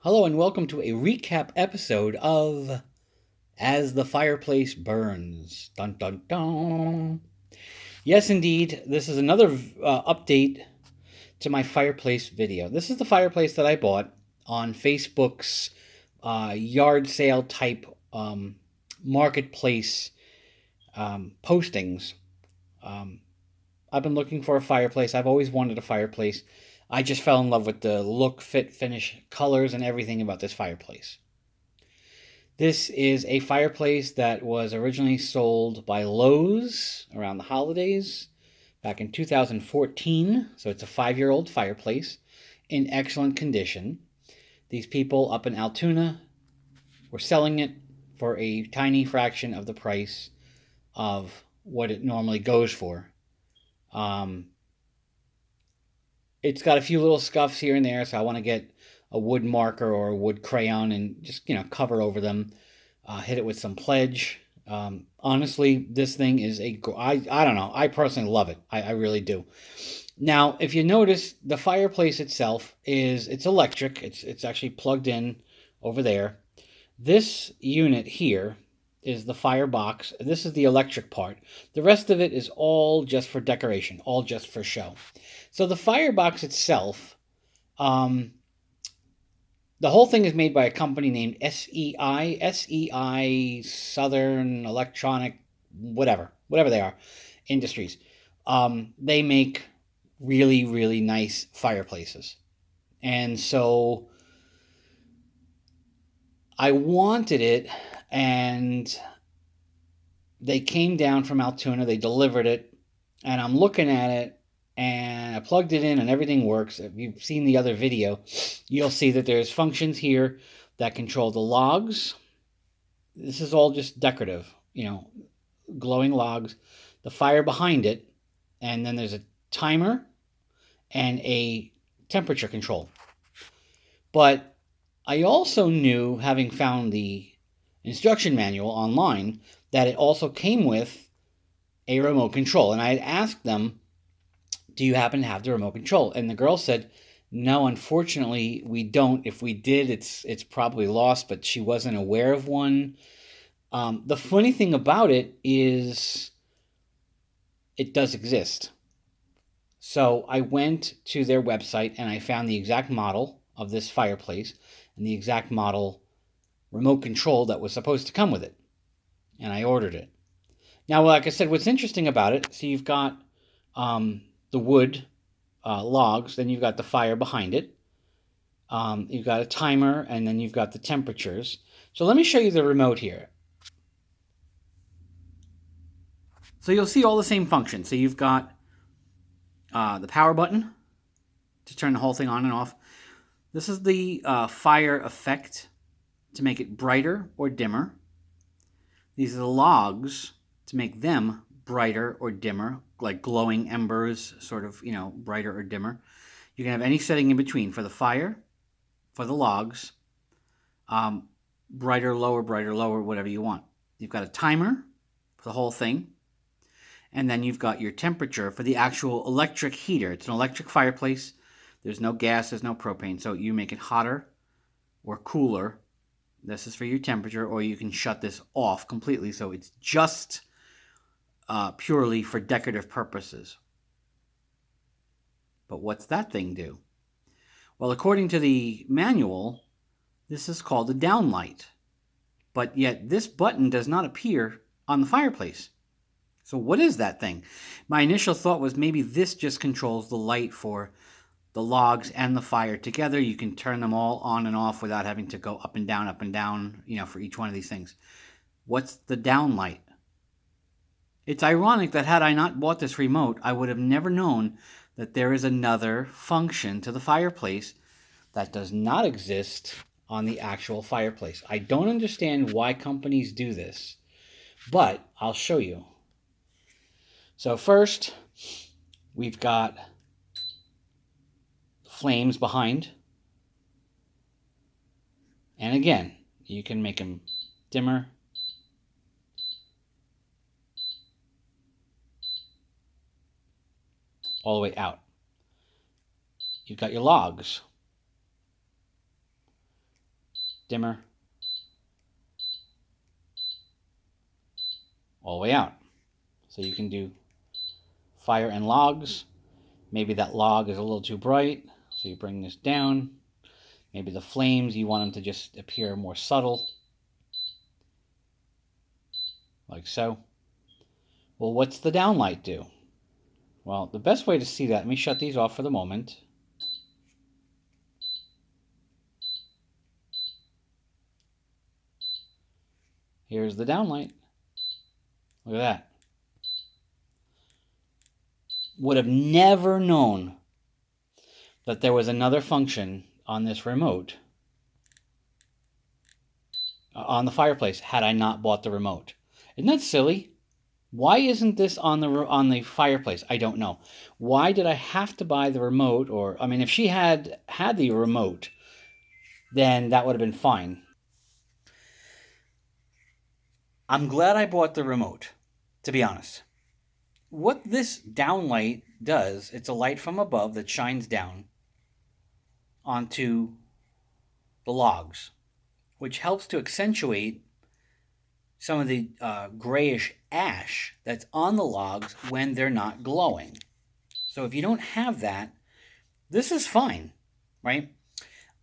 Hello and welcome to a recap episode of As the Fireplace Burns. Dun dun dun. Yes, indeed, this is another update to my fireplace video. This is the fireplace that I bought on Facebook's yard sale type marketplace postings. I've been looking for a fireplace. I've always wanted a fireplace. I just fell in love with the look, fit, finish, colors, and everything about this fireplace. This is a fireplace that was originally sold by Lowe's around the holidays back in 2014. So it's a 5-year-old fireplace in excellent condition. These people up in Altoona were selling it for a tiny fraction of the price of what it normally goes for. It's got a few little scuffs here and there, so I want to get a wood marker or a wood crayon and just cover over them. Hit it with some pledge. Honestly, this thing is I don't know. I personally love it. I really do. Now, if you notice, the fireplace itself it's electric. It's actually plugged in over there. This unit here is the firebox. This is the electric part. The rest of it is all just for decoration, all just for show. So the firebox itself, the whole thing is made by a company named SEI Southern Electronic, whatever they are, Industries. They make really, really nice fireplaces. And so I wanted it, and they came down from Altoona. They delivered it, and I'm looking at it, and I plugged it in, and everything works. If you've seen the other video, you'll see that there's functions here that control the logs. This is all just decorative, glowing logs, the fire behind it, and then there's a timer and a temperature control. But I also knew, having found the instruction manual online, that it also came with a remote control. And I had asked them, do you happen to have the remote control? And the girl said, no, unfortunately, we don't. If we did, it's probably lost, but she wasn't aware of one. The funny thing about it is it does exist. So I went to their website and I found the exact model of this fireplace and the exact model remote control that was supposed to come with it. And I ordered it. Now, like I said, what's interesting about it, so you've got the wood logs, then you've got the fire behind it. You've got a timer, and then you've got the temperatures. So let me show you the remote here. So you'll see all the same functions. So you've got the power button to turn the whole thing on and off. This is the fire effect to make it brighter or dimmer. These are the logs to make them brighter or dimmer, like glowing embers, sort of, brighter or dimmer. You can have any setting in between for the fire, for the logs, brighter, lower, whatever you want. You've got a timer for the whole thing. And then you've got your temperature for the actual electric heater. It's an electric fireplace. There's no gas, there's no propane. So you make it hotter or cooler. This is for your temperature, or you can shut this off completely. So it's just purely for decorative purposes. But what's that thing do? Well, according to the manual, this is called a DownLight. But yet this button does not appear on the fireplace. So what is that thing? My initial thought was maybe this just controls the light for the logs and the fire together. You can turn them all on and off without having to go up and down, for each one of these things. What's the DownLight? It's ironic that had I not bought this remote, I would have never known that there is another function to the fireplace that does not exist on the actual fireplace. I don't understand why companies do this, but I'll show you. So first, we've got flames behind. And again, you can make them dimmer. All the way out. You've got your logs. dimmer, all the way out. So you can do fire and logs. Maybe that log is a little too bright, so you bring this down. Maybe the flames, you want them to just appear more subtle, like so. Well, what's the downlight do? Well, the best way to see that, let me shut these off for the moment. Here's the downlight. Look at that. Would have never known that there was another function on this remote, on the fireplace, had I not bought the remote. Isn't that silly? Why isn't this on the fireplace? I don't know. Why did I have to buy the remote? Or, I mean, if she had the remote, then that would have been fine. I'm glad I bought the remote, to be honest. What this downlight does, it's a light from above that shines down onto the logs, which helps to accentuate some of the grayish ash that's on the logs when they're not glowing. So if you don't have that, this is fine, right?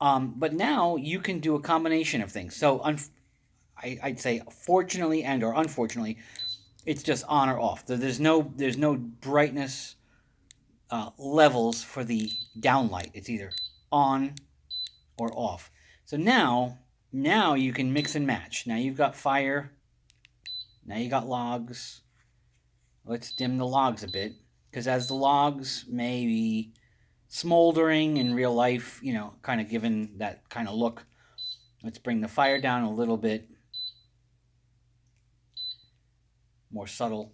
But now you can do a combination of things. So I'd say fortunately and or unfortunately, it's just on or off. There's no brightness levels for the downlight. It's either on or off. So now you can mix and match. Now you've got fire. Now you got logs. Let's dim the logs a bit, because as the logs may be smoldering in real life, you know, kind of given that kind of look, let's bring the fire down a little bit. More subtle,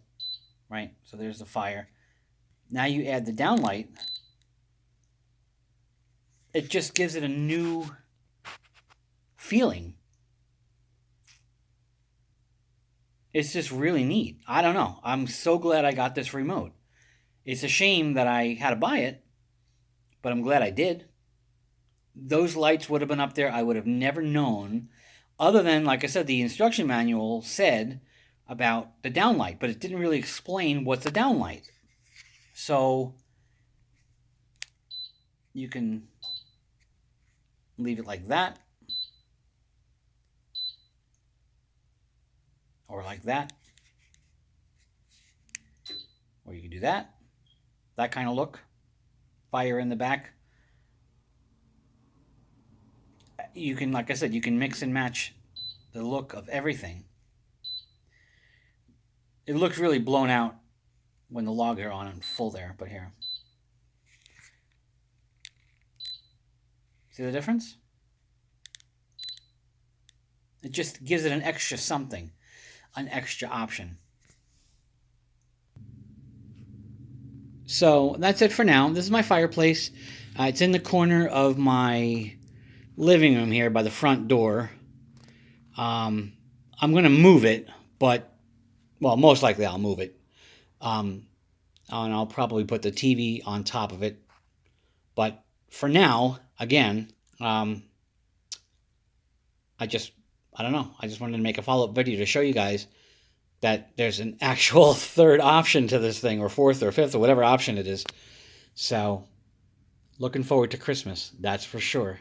right? So there's the fire. Now you add the downlight. It just gives it a new feeling. It's just really neat. I don't know. I'm so glad I got this remote. It's a shame that I had to buy it, but I'm glad I did. Those lights would have been up there. I would have never known, other than, like I said, the instruction manual said about the downlight, but it didn't really explain what's a downlight. So you can leave it like that, or like that, or you can do that kind of look, fire in the back. You can, like I said, you can mix and match the look of everything. It looks really blown out when the logs are on and full there, but here. See the difference? It just gives it an extra something, an extra option. So that's it for now. This is my fireplace. It's in the corner of my living room here by the front door. I'm going to move it, but, well, most likely I'll move it. And I'll probably put the TV on top of it. But for now, again, I don't know. I just wanted to make a follow-up video to show you guys that there's an actual third option to this thing, or fourth or fifth or whatever option it is. So, looking forward to Christmas, that's for sure.